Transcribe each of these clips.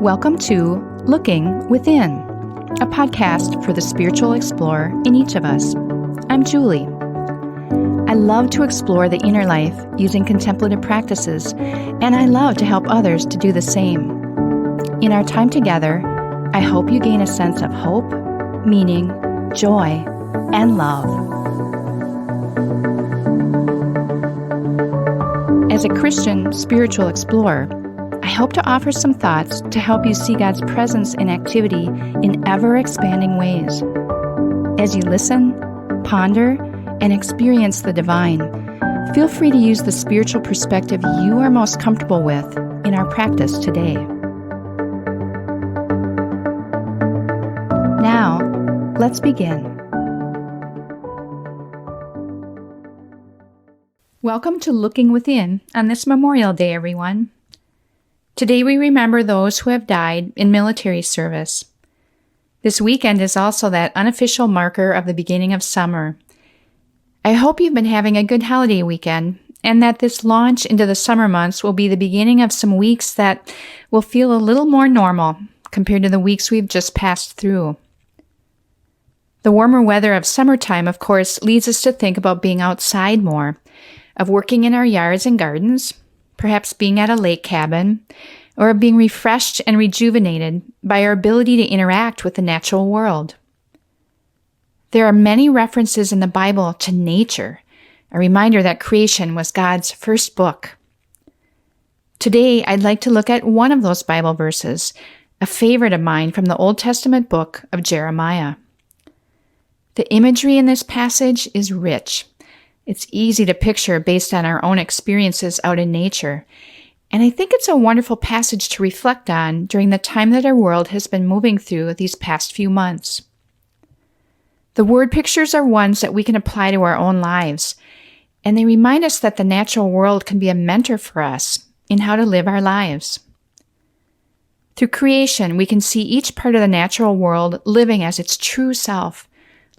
Welcome to Looking Within, a podcast for the spiritual explorer in each of us. I'm Julie. I love to explore the inner life using contemplative practices, and I love to help others to do the same. In our time together, I hope you gain a sense of hope, meaning, joy, and love. As a Christian spiritual explorer, I hope to offer some thoughts to help you see God's presence and activity in ever-expanding ways. As you listen, ponder, and experience the divine, feel free to use the spiritual perspective you are most comfortable with in our practice today. Now, let's begin. Welcome to Looking Within on this Memorial Day, everyone. Today we remember those who have died in military service. This weekend is also that unofficial marker of the beginning of summer. I hope you've been having a good holiday weekend and that this launch into the summer months will be the beginning of some weeks that will feel a little more normal compared to the weeks we've just passed through. The warmer weather of summertime, of course, leads us to think about being outside more, of working in our yards and gardens, perhaps being at a lake cabin, or being refreshed and rejuvenated by our ability to interact with the natural world. There are many references in the Bible to nature, a reminder that creation was God's first book. Today, I'd like to look at one of those Bible verses, a favorite of mine from the Old Testament book of Jeremiah. The imagery in this passage is rich. It's easy to picture based on our own experiences out in nature, and I think it's a wonderful passage to reflect on during the time that our world has been moving through these past few months. The word pictures are ones that we can apply to our own lives, and they remind us that the natural world can be a mentor for us in how to live our lives. Through creation, we can see each part of the natural world living as its true self,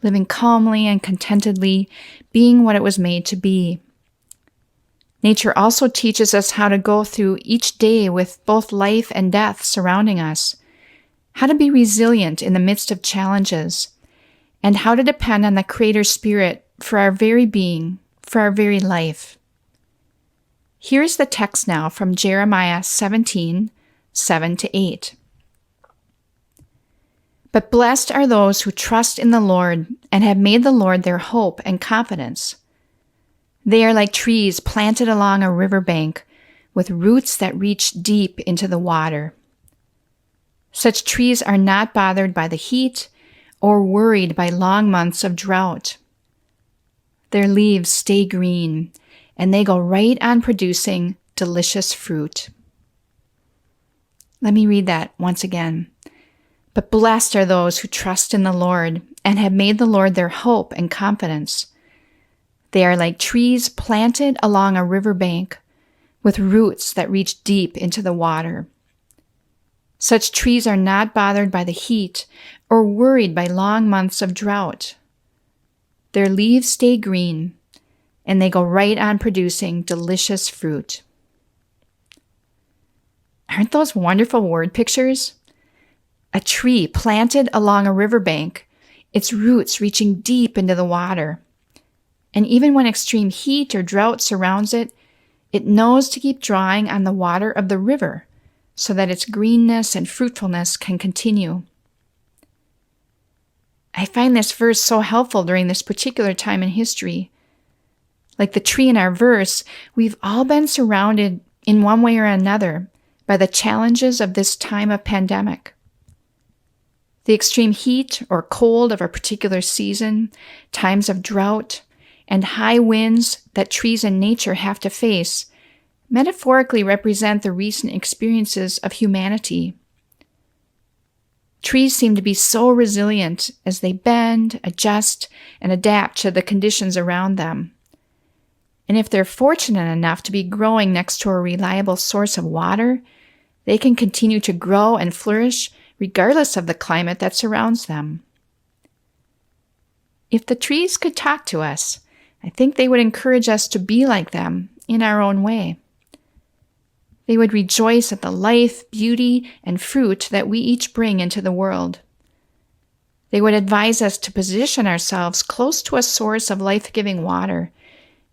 living calmly and contentedly, being what it was made to be. Nature also teaches us how to go through each day with both life and death surrounding us, how to be resilient in the midst of challenges, and how to depend on the Creator's Spirit for our very being, for our very life. Here's the text now from Jeremiah 17, 7-8. But blessed are those who trust in the Lord and have made the Lord their hope and confidence. They are like trees planted along a riverbank with roots that reach deep into the water. Such trees are not bothered by the heat or worried by long months of drought. Their leaves stay green, and they go right on producing delicious fruit. Let me read that once again. But blessed are those who trust in the Lord and have made the Lord their hope and confidence. They are like trees planted along a riverbank with roots that reach deep into the water. Such trees are not bothered by the heat or worried by long months of drought. Their leaves stay green, and they go right on producing delicious fruit. Aren't those wonderful word pictures? A tree planted along a riverbank, its roots reaching deep into the water. And even when extreme heat or drought surrounds it, it knows to keep drawing on the water of the river so that its greenness and fruitfulness can continue. I find this verse so helpful during this particular time in history. Like the tree in our verse, we've all been surrounded in one way or another by the challenges of this time of pandemic. The extreme heat or cold of a particular season, times of drought, and high winds that trees in nature have to face metaphorically represent the recent experiences of humanity. Trees seem to be so resilient as they bend, adjust, and adapt to the conditions around them. And if they're fortunate enough to be growing next to a reliable source of water, they can continue to grow and flourish regardless of the climate that surrounds them. If the trees could talk to us, I think they would encourage us to be like them in our own way. They would rejoice at the life, beauty, and fruit that we each bring into the world. They would advise us to position ourselves close to a source of life-giving water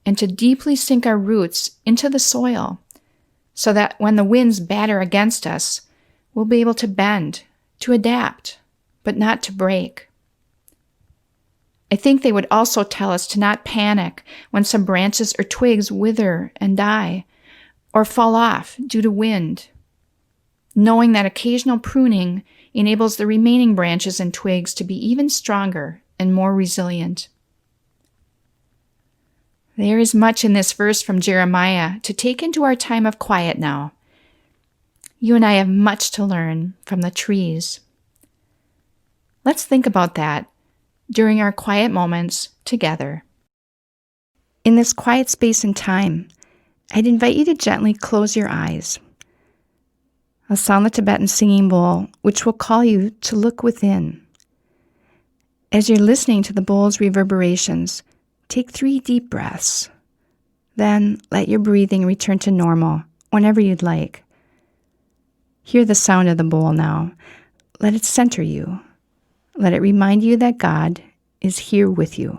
and to deeply sink our roots into the soil so that when the winds batter against us, we'll be able to bend, to adapt, but not to break. I think they would also tell us to not panic when some branches or twigs wither and die or fall off due to wind, knowing that occasional pruning enables the remaining branches and twigs to be even stronger and more resilient. There is much in this verse from Jeremiah to take into our time of quiet now. You and I have much to learn from the trees. Let's think about that during our quiet moments together. In this quiet space and time, I'd invite you to gently close your eyes. I'll sound the Tibetan singing bowl, which will call you to look within. As you're listening to the bowl's reverberations, take 3 deep breaths. Then let your breathing return to normal whenever you'd like. Hear the sound of the bowl now. Let it center you. Let it remind you that God is here with you.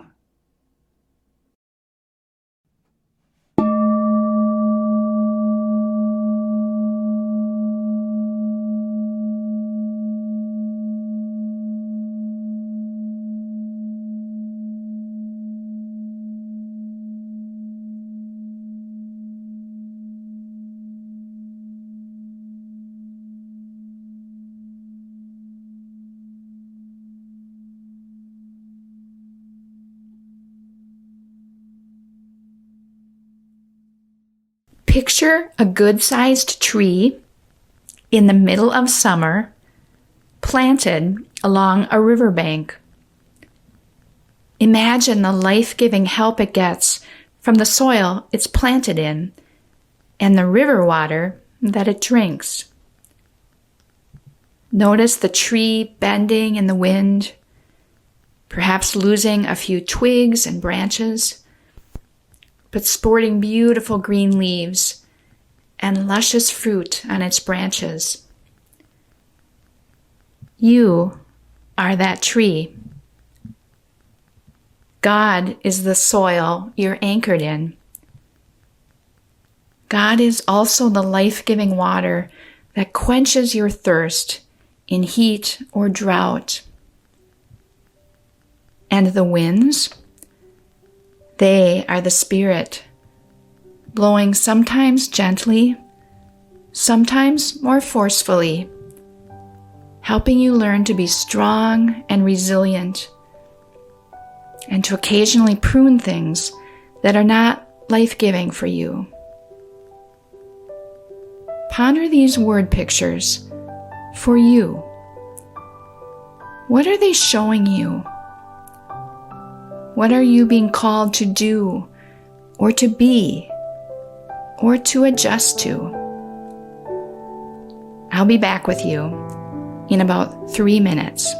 Picture a good-sized tree in the middle of summer, planted along a riverbank. Imagine the life-giving help it gets from the soil it's planted in and the river water that it drinks. Notice the tree bending in the wind, perhaps losing a few twigs and branches, but sporting beautiful green leaves and luscious fruit on its branches. You are that tree. God is the soil you're anchored in. God is also the life-giving water that quenches your thirst in heat or drought. And the winds? They are the Spirit, blowing sometimes gently, sometimes more forcefully, helping you learn to be strong and resilient, and to occasionally prune things that are not life-giving for you. Ponder these word pictures for you. What are they showing you? What are you being called to do, or to be, or to adjust to? I'll be back with you in about 3 minutes.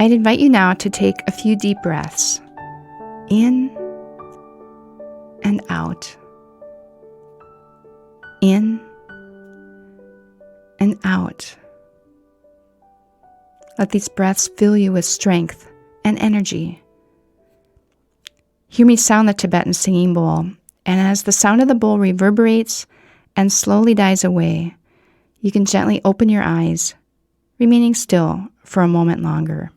I'd invite you now to take a few deep breaths in and out. In and out. Let these breaths fill you with strength and energy. Hear me sound the Tibetan singing bowl, and as the sound of the bowl reverberates and slowly dies away, you can gently open your eyes, remaining still for a moment longer.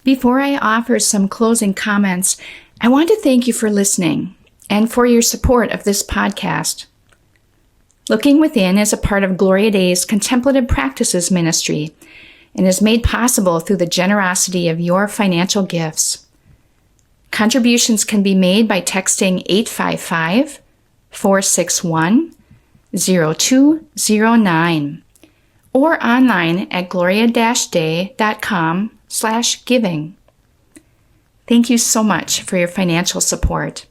Before I offer some closing comments, I want to thank you for listening and for your support of this podcast. Looking Within is a part of Gloria Day's Contemplative Practices ministry and is made possible through the generosity of your financial gifts. Contributions can be made by texting 855-461-0209 or online at gloria-day.com/giving. Thank you so much for your financial support.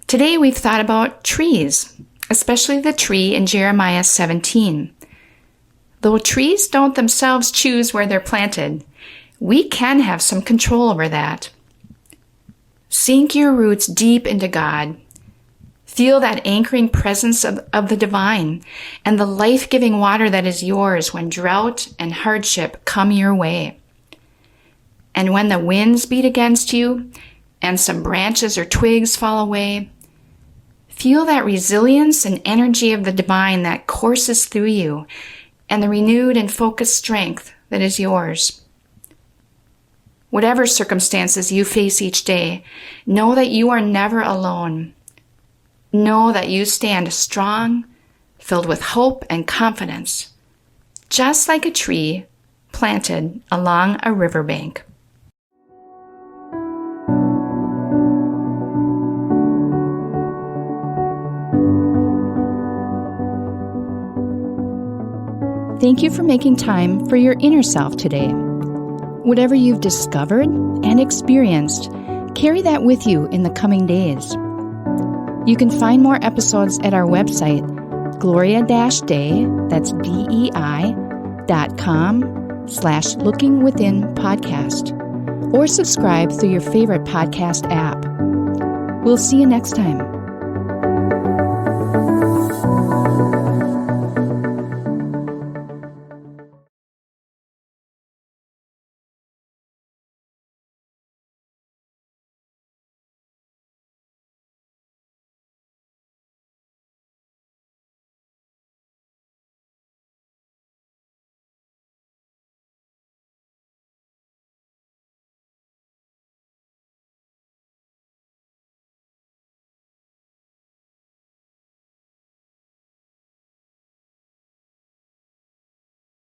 Today we've thought about trees, especially the tree in Jeremiah 17. Though trees don't themselves choose where they're planted, we can have some control over that. Sink your roots deep into God. Feel that anchoring presence of the divine and the life-giving water that is yours when drought and hardship come your way. And when the winds beat against you and some branches or twigs fall away, feel that resilience and energy of the divine that courses through you and the renewed and focused strength that is yours. Whatever circumstances you face each day, know that you are never alone. Know that you stand strong, filled with hope and confidence, just like a tree planted along a riverbank. Thank you for making time for your inner self today. Whatever you've discovered and experienced, carry that with you in the coming days. You can find more episodes at our website, gloria-day, that's DEI.com/lookingwithinpodcast, or subscribe through your favorite podcast app. We'll see you next time.